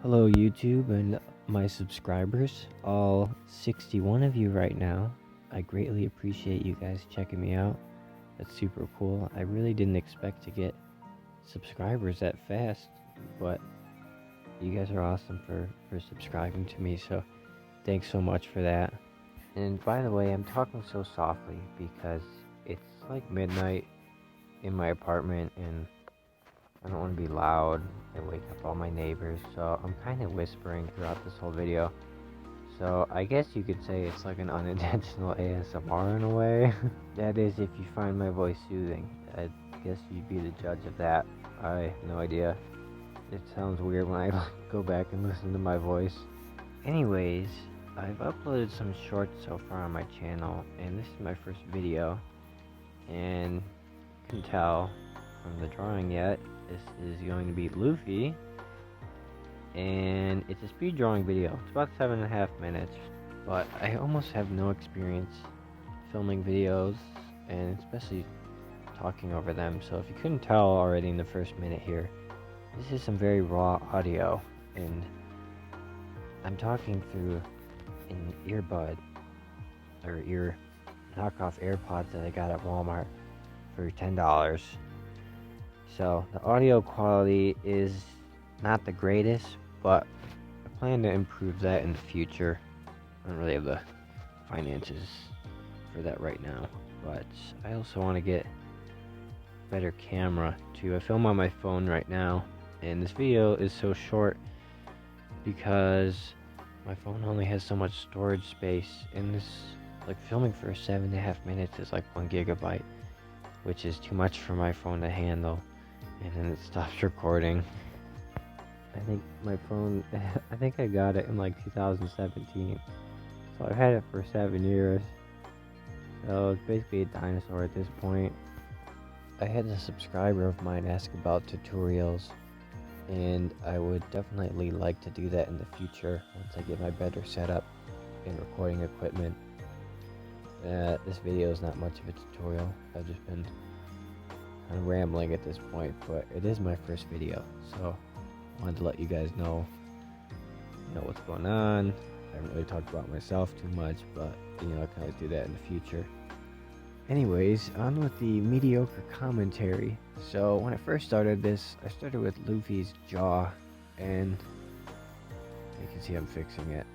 Hello YouTube and my subscribers, all 61 of you right now. I greatly appreciate you guys checking me out. That's super cool. I really didn't expect to get subscribers that fast, but you guys are awesome for subscribing to me, so thanks so much for that. And by the way, I'm talking so softly because it's like midnight in my apartment and I don't want to be loud and wake up all my neighbors, so I'm kind of whispering throughout this whole video. So I guess you could say it's like an unintentional ASMR in a way. That is, if you find my voice soothing. I guess you'd be the judge of that. I have no idea. It sounds weird when I go back and listen to my voice. Anyways, I've uploaded some shorts so far on my channel, and this is my first video. And you can tell from the drawing yet, this is going to be Luffy, and it's a speed drawing video. It's about 7.5 minutes, but I almost have no experience filming videos, and especially talking over them. So if you couldn't tell already in the first minute here, this is some very raw audio, and I'm talking through an earbud, or ear knockoff AirPods that I got at Walmart for $10. So the audio quality is not the greatest, but I plan to improve that in the future. I don't really have the finances for that right now, but I also want to get a better camera too. I film on my phone right now, and this video is so short because my phone only has so much storage space, and this, like, filming for 7.5 minutes is like 1 gigabyte, which is too much for my phone to handle. And then it stops recording. I think my phone, I think I got it in like 2017. So I've had it for 7 years. So it's basically a dinosaur at this point. I had a subscriber of mine ask about tutorials, and I would definitely like to do that in the future once I get my better setup and recording equipment. This video is not much of a tutorial. I've just been I'm rambling at this point, but it is my first video, so I wanted to let you guys know what's going on. I haven't really talked about myself too much, but I can always do that in the future. Anyways, on with the mediocre commentary. So when I first started this, I started with Luffy's jaw, and you can see I'm fixing it.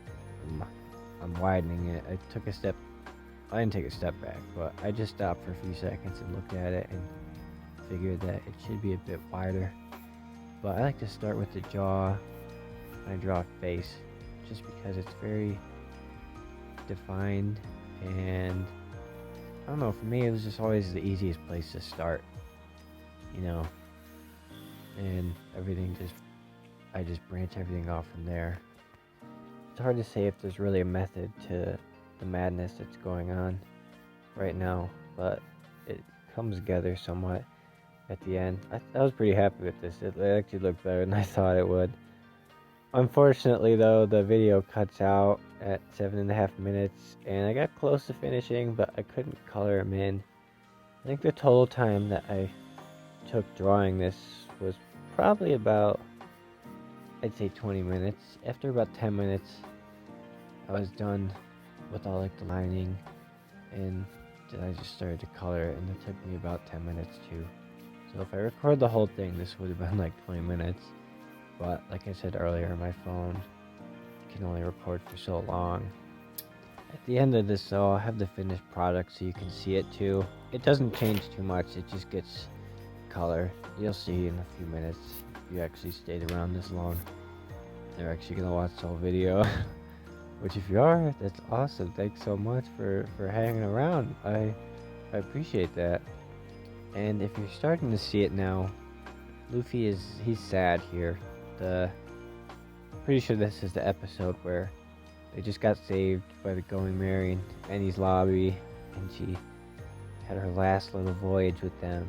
I'm widening it. I didn't take a step back, but I just stopped for a few seconds and looked at it and figured that it should be a bit wider. But I like to start with the jaw when I draw a face, just because it's very defined, and I don't know, for me it was just always the easiest place to start, and I just branch everything off from there. It's hard to say if there's really a method to the madness that's going on right now, but it comes together somewhat at the end. I was pretty happy with this. It actually looked better than I thought it would. Unfortunately though, the video cuts out at 7.5 minutes, and I got close to finishing, but I couldn't color them in. I think the total time that I took drawing this was probably about, I'd say 20 minutes. After about 10 minutes, I was done with all like the lining, and then I just started to color it, and it took me about 10 minutes too. So if I record the whole thing, this would have been like 20 minutes. But like I said earlier, my phone can only record for so long. At the end of this though, I'll have the finished product so you can see it too. It doesn't change too much, it just gets color. You'll see in a few minutes if you actually stayed around this long. They're actually gonna watch the whole video. Which if you are, that's awesome. Thanks so much for hanging around. I appreciate that. And if you're starting to see it now, Luffy he's sad here. Pretty sure this is the episode where they just got saved by the Going Merry in Annie's lobby, and she had her last little voyage with them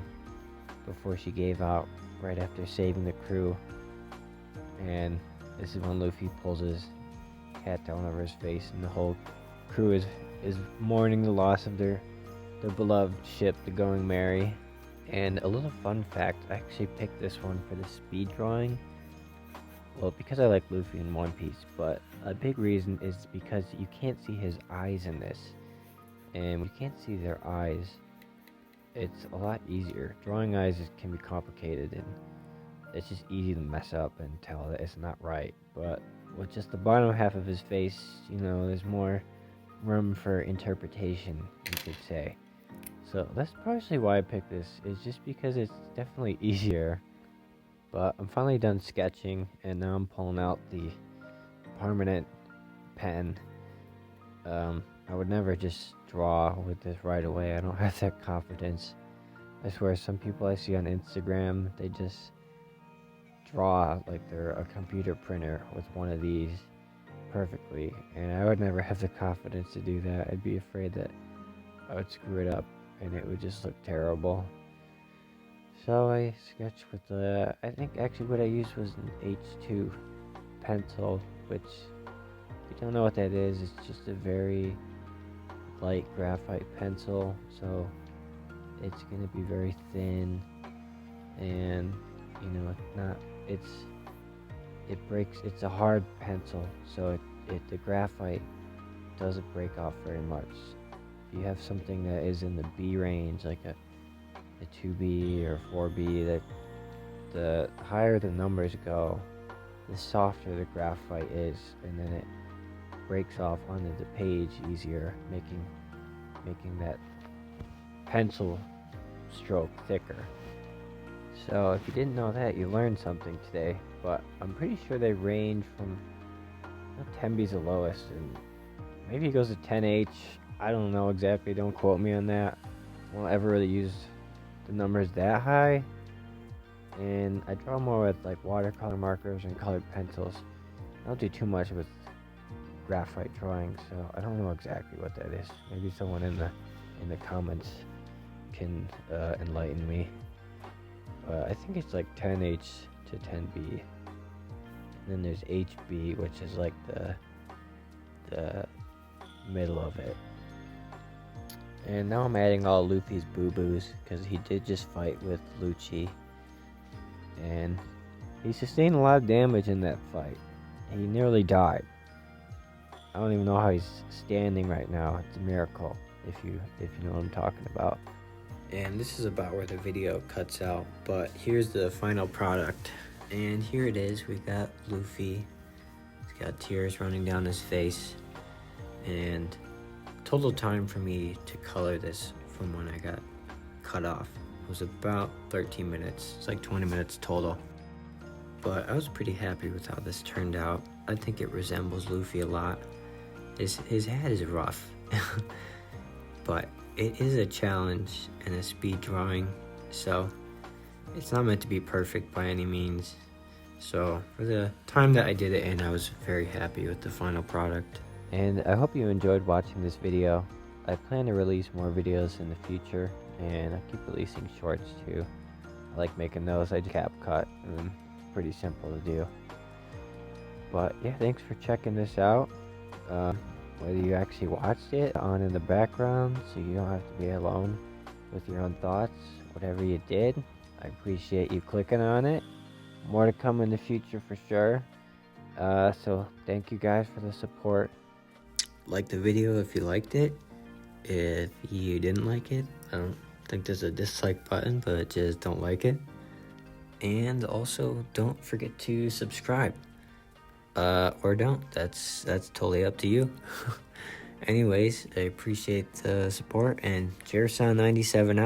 before she gave out right after saving the crew. And this is when Luffy pulls his hat down over his face, and the whole crew is mourning the loss of their beloved ship, the Going Merry. And a little fun fact, I actually picked this one for the speed drawing Well, because I like Luffy in One Piece, but a big reason is because you can't see his eyes in this. And when you can't see their eyes, it's a lot easier. Drawing eyes can be complicated, and it's just easy to mess up and tell that it's not right. But with just the bottom half of his face, there's more room for interpretation, you could say. So that's partially why I picked this, is just because it's definitely easier. But I'm finally done sketching, and now I'm pulling out the permanent pen. I would never just draw with this right away. I don't have that confidence. I swear, some people I see on Instagram, they just draw like they're a computer printer with one of these perfectly, and I would never have the confidence to do that. I'd be afraid that I would screw it up and it would just look terrible. So I sketched with I think actually what I used was an H2 pencil, which, if you don't know what that is, it's just a very light graphite pencil, so it's going to be very thin, and it's a hard pencil, so the graphite doesn't break off very much. If you have something that is in the B range, like a 2B or 4B, that the higher the numbers go, the softer the graphite is, and then it breaks off onto the page easier, making that pencil stroke thicker. So if you didn't know that, you learned something today. But I'm pretty sure they range from 10B's the lowest, and maybe it goes to 10H. I don't know exactly. Don't quote me on that. I won't ever really use the numbers that high. And I draw more with like watercolor markers and colored pencils. I don't do too much with graphite drawing, so I don't know exactly what that is. Maybe someone in the comments can enlighten me. I think it's like 10H to 10B. And then there's HB, which is like the middle of it. And now I'm adding all Luffy's boo-boos, because he did just fight with Lucci. And he sustained a lot of damage in that fight. He nearly died. I don't even know how he's standing right now. It's a miracle, if you know what I'm talking about. And this is about where the video cuts out, but here's the final product. And here it is. We got Luffy. He's got tears running down his face. And total time for me to color this from when I got cut off was about 13 minutes. It's like 20 minutes total. But I was pretty happy with how this turned out. I think it resembles Luffy a lot. His head is rough, but it is a challenge and a speed drawing, so it's not meant to be perfect by any means. So for the time that I did it in, I was very happy with the final product. And I hope you enjoyed watching this video. I plan to release more videos in the future, and I keep releasing shorts too. I like making those. I just CapCut, and it's pretty simple to do. But yeah, thanks for checking this out. Whether you actually watched it on in the background so you don't have to be alone with your own thoughts, whatever you did, I appreciate you clicking on it. More to come in the future for sure. So thank you guys for the support. Like the video if you liked it. If you didn't like it, I don't think there's a dislike button, but just don't like it. And also don't forget to subscribe. Or don't. That's totally up to you. Anyways, I appreciate the support, and Jerson97 out.